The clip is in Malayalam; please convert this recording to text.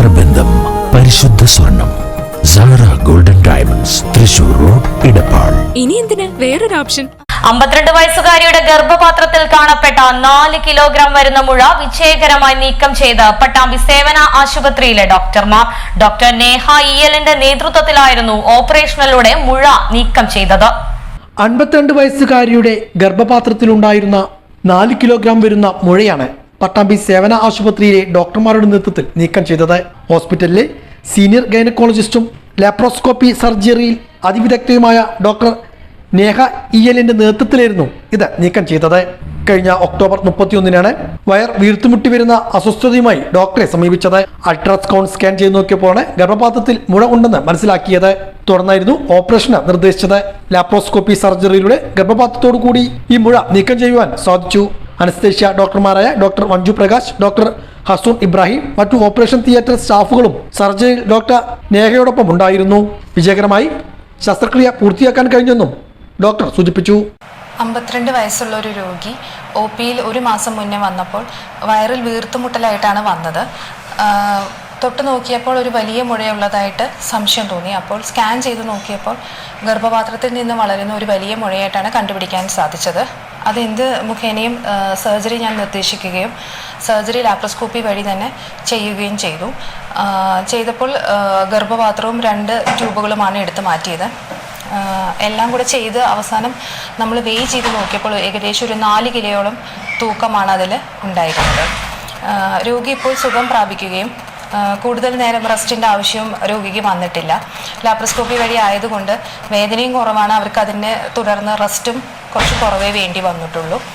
നേത്രബന്ധം, പരിശുദ്ധ സ്വർണം. Sara golden diamonds, Thrissur road, Edappal. ഇനി എന്തിന് വേറൊരു ഓപ്ഷൻ? 52 വയസ്സുകാരിയുടെ ഗർഭപാത്രത്തിൽ കാണപ്പെട്ട 4 കിലോഗ്രാം വരുന്ന മുഴ വിജയകരമായി നീക്കം ചെയ്ത് പട്ടാമ്പി സേവന ആശുപത്രിയിലെ ഡോക്ടർമാർ. ഡോക്ടർ നേഹ ഇയലിന്റെ നേതൃത്വത്തിലായിരുന്നു ഓപ്പറേഷനിലൂടെ മുഴ നീക്കം ചെയ്തത്. 52 വയസ്സുകാരിയുടെ ഗർഭപാത്രത്തിലുണ്ടായിരുന്ന 4 കിലോഗ്രാം വരുന്ന മുഴയാണ് പട്ടാമ്പി സേവന ആശുപത്രിയിലെ ഡോക്ടർമാരുടെ നേതൃത്വത്തിൽ നീക്കം ചെയ്തത്. ഹോസ്പിറ്റലിലെ സീനിയർ ഗൈനക്കോളജിസ്റ്റും ലാപ്രോസ്കോപ്പി സർജറിയിൽ അതിവിദഗ്ധയുമായ ഡോക്ടർ നേഹ ഇയലിന്റെ നേതൃത്വത്തിലായിരുന്നു ഇത് നീക്കം ചെയ്തത്. കഴിഞ്ഞ ഒക്ടോബർ 31-നാണ് വയർ വീർത്തുമുട്ടി വരുന്ന അസ്വസ്ഥതയുമായി ഡോക്ടറെ സമീപിച്ചത്. അൾട്രാസൗണ്ട് സ്കാൻ ചെയ്ത് നോക്കിയപ്പോഴാണ് ഗർഭപാത്രത്തിൽ മുഴ ഉണ്ടെന്ന് മനസ്സിലാക്കിയത്. തുടർന്നായിരുന്നു ഓപ്പറേഷന് നിർദ്ദേശിച്ചത്. ലാപ്രോസ്കോപ്പി സർജറിയിലൂടെ ഗർഭപാത്രത്തോടു കൂടി ഈ മുഴ നീക്കം ചെയ്യുവാൻ സാധിച്ചു. അനസ്തേഷ്യ ഡോക്ടർമാരായ ഡോക്ടർ മഞ്ജു പ്രകാശ്, ഡോക്ടർ ഹസൂൺ ഇബ്രാഹിം, മറ്റു ഓപ്പറേഷൻ തിയേറ്റർ സ്റ്റാഫുകളും സർജറിയിൽ ഡോക്ടർ നേഹയോടൊപ്പം ഉണ്ടായിരുന്നു. വിജയകരമായി ശസ്ത്രക്രിയ പൂർത്തിയാക്കാൻ കഴിഞ്ഞെന്നും ഡോക്ടർ സൂചിപ്പിച്ചു. 52 വയസ്സുള്ള ഒരു രോഗി ഒ പിയിൽ 1 മാസം മുന്നേ വന്നപ്പോൾ വയറിൽ വീർത്തുമുട്ടലായിട്ടാണ് വന്നത്. തൊട്ട് നോക്കിയപ്പോൾ ഒരു വലിയ മുഴയുള്ളതായിട്ട് സംശയം തോന്നി. അപ്പോൾ സ്കാൻ ചെയ്ത് നോക്കിയപ്പോൾ ഗർഭപാത്രത്തിൽ നിന്ന് വളരുന്ന ഒരു വലിയ മുഴയായിട്ടാണ് കണ്ടുപിടിക്കാൻ സാധിച്ചത്. അതെന്ത് മുഖേനയും സർജറി ഞാൻ നിർദ്ദേശിക്കുകയും സർജറി ലാപ്രോസ്കോപ്പി വഴി തന്നെ ചെയ്യുകയും ചെയ്തപ്പോൾ ഗർഭപാത്രവും 2 ട്യൂബുകളുമാണ് എടുത്ത് മാറ്റിയത്. എല്ലാം കൂടെ ചെയ്ത് അവസാനം നമ്മൾ വെയ് ചെയ്ത് നോക്കിയപ്പോൾ ഏകദേശം ഒരു 4 കിലോയോളം തൂക്കമാണ് അതിൽ ഉണ്ടായിരുന്നത്. രോഗി ഇപ്പോൾ സുഖം പ്രാപിക്കുകയും കൂടുതൽ നേരം റെസ്റ്റിൻ്റെ ആവശ്യവും രോഗിക്ക് വന്നിട്ടില്ല. ലാപ്രോസ്കോപ്പി വഴി ആയതുകൊണ്ട് വേദനയും കുറവാണ്. അവർക്ക് അതിനെ തുടർന്ന് റെസ്റ്റും കുറച്ച് കുറവേ വേണ്ടി വന്നിട്ടുള്ളൂ.